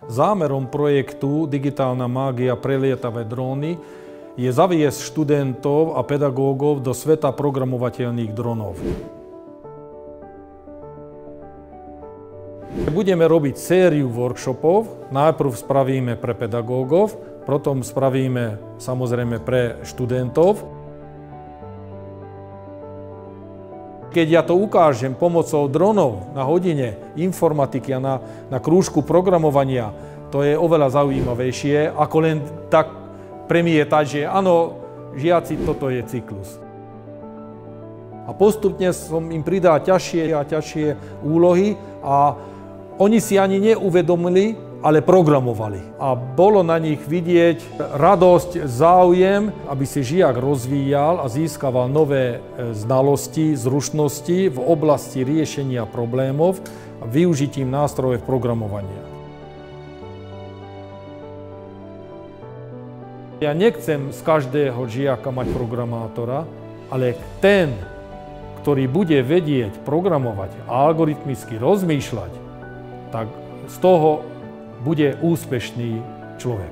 Zámerom projektu Digitálna mágia pre lietavé dróny je zaviesť študentov a pedagógov do sveta programovateľných dronov. Budeme robiť sériu workshopov. Najprv spravíme pre pedagógov, potom spravíme samozrejme pre študentov. Keď ja to ukážem pomocou dronov na hodine informatiky a na krúžku programovania, to je oveľa zaujímavejšie, ako len tak premietať, že áno, žiaci, toto je cyklus. A postupne som im pridal ťažšie a ťažšie úlohy a oni si ani neuvedomili, ale programovali. A bolo na nich vidieť radosť, záujem, aby si žiak rozvíjal a získaval nové znalosti, zručnosti v oblasti riešenia problémov a využitím nástrojov programovania. Ja nechcem z každého žiaka mať programátora, ale ten, ktorý bude vedieť programovať a algoritmicky rozmýšľať, tak z toho bude úspešný človek.